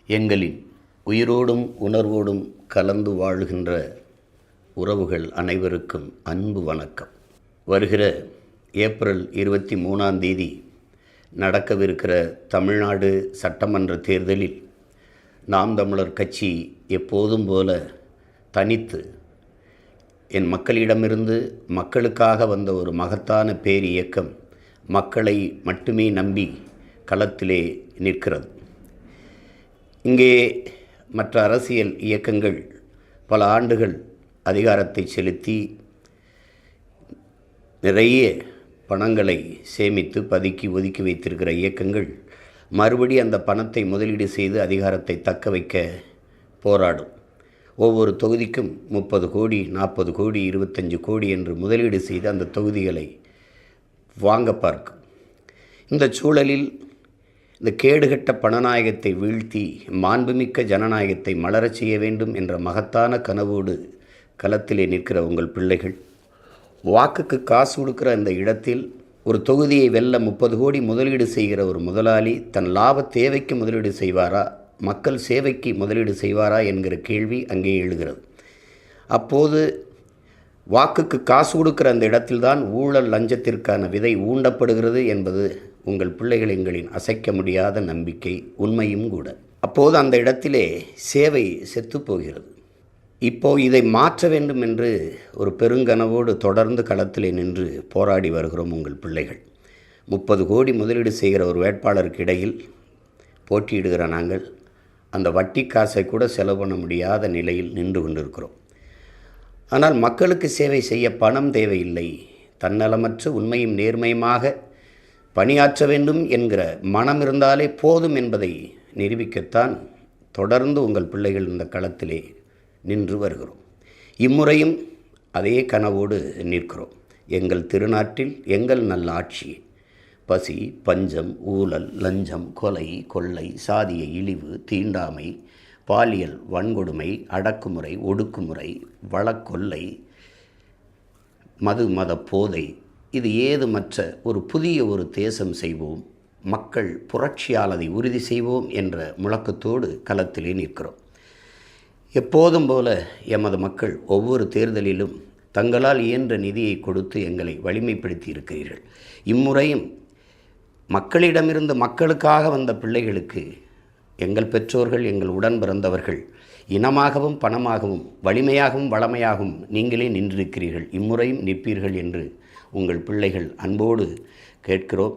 எங்களின் உயிரோடும் உணர்வோடும் கலந்து வாழுகின்ற உறவுகள் அனைவருக்கும் அன்பு வணக்கம். வருகிற ஏப்ரல் 23 நடக்கவிருக்கிற தமிழ்நாடு சட்டமன்ற தேர்தலில் நாம் தமிழர் கட்சி எப்போதும் போல தனித்து என் மக்களிடமிருந்து மக்களுக்காக வந்த ஒரு மகத்தான பேர் இயக்கம் மக்களை மட்டுமே நம்பி களத்திலே நிற்கிறது. இங்கே மற்ற அரசியல் இயக்கங்கள் பல ஆண்டுகள் அதிகாரத்தை செலுத்தி நிறைய பணங்களை சேமித்து பதுக்கி ஒதுக்கி வைத்திருக்கிற இயக்கங்கள் மறுபடி அந்த பணத்தை முதலீடு செய்து அதிகாரத்தை தக்க வைக்க போராடும். ஒவ்வொரு தொகுதிக்கும் 30 கோடி 40 கோடி 25 கோடி என்று முதலீடு செய்து அந்த தொகுதிகளை வாங்க பார்க்கும். இந்த சூழலில் இந்த கேடுகட்ட பணநாயகத்தை வீழ்த்தி மாண்புமிக்க ஜனநாயகத்தை மலரச் செய்ய வேண்டும் என்ற மகத்தான கனவோடு களத்திலே நிற்கிற உங்கள் பிள்ளைகள், வாக்குக்கு காசு கொடுக்குற அந்த இடத்தில் ஒரு தொகுதியை வெல்ல 30 கோடி முதலீடு செய்கிற ஒரு முதலாளி தன் லாப தேவைக்கு முதலீடு செய்வாரா, மக்கள் சேவைக்கு முதலீடு செய்வாரா என்கிற கேள்வி அங்கே எழுகிறது. அப்போது வாக்குக்கு காசு கொடுக்குற அந்த இடத்தில்தான் ஊழல் லஞ்சத்திற்கான விதை ஊண்டப்படுகிறது என்பது உங்கள் பிள்ளைகள் எங்களின் அசைக்க முடியாத நம்பிக்கை, உண்மையும் கூட. அப்போது அந்த இடத்திலே சேவை செத்துப்போகிறது. இப்போது இதை மாற்ற வேண்டும் என்று ஒரு பெருங்கனவோடு தொடர்ந்து களத்திலே நின்று போராடி வருகிறோம் உங்கள் பிள்ளைகள். 30 கோடி முதலீடு செய்கிற ஒரு வேட்பாளருக்கு இடையில் போட்டியிடுகிற நாங்கள் அந்த வட்டி காசை கூட செலவு பண்ண முடியாத நிலையில் நின்று கொண்டிருக்கிறோம். ஆனால் மக்களுக்கு சேவை செய்ய பணம் தேவையில்லை, தன்னலமற்ற உண்மையும் நேர்மையுமாக பணியாற்ற வேண்டும் என்கிற மனம் இருந்தாலே போதும் என்பதை நிரூபிக்கத்தான் தொடர்ந்து உங்கள் பிள்ளைகள் இந்த களத்திலே நின்று வருகிறோம். இம்முறையும் அதே கனவோடு நிற்கிறோம். எங்கள் திருநாட்டில் எங்கள் நல்ல ஆட்சி, பசி, பஞ்சம், ஊழல், லஞ்சம், கொலை, கொள்ளை, சாதிய இழிவு, தீண்டாமை, பாலியல் வன்கொடுமை, அடக்குமுறை, ஒடுக்குமுறை, வழக்கொல்லை, மத போதை, இது ஏதுமற்ற ஒரு புதிய ஒரு தேசம் செய்வோம், மக்கள் புரட்சியால் அதை உறுதி செய்வோம் என்ற முழக்கத்தோடு களத்திலே நிற்கிறோம். எப்போதும் போல எமது மக்கள் ஒவ்வொரு தேர்தலிலும் தங்களால் இயன்ற நிதியை கொடுத்து எங்களை வலிமைப்படுத்தி இருக்கிறீர்கள். இம்முறையும் மக்களிடமிருந்து மக்களுக்காக வந்த பிள்ளைகளுக்கு எங்கள் பெற்றோர்கள், எங்கள் உடன் பிறந்தவர்கள் இனமாகவும் பணமாகவும் வலிமையாகவும் வளமையாகவும் நீங்களே நின்றிருக்கிறீர்கள். இம்முறையும் நிற்பீர்கள் என்று உங்கள் பிள்ளைகள் அன்போடு கேட்கிறோம்.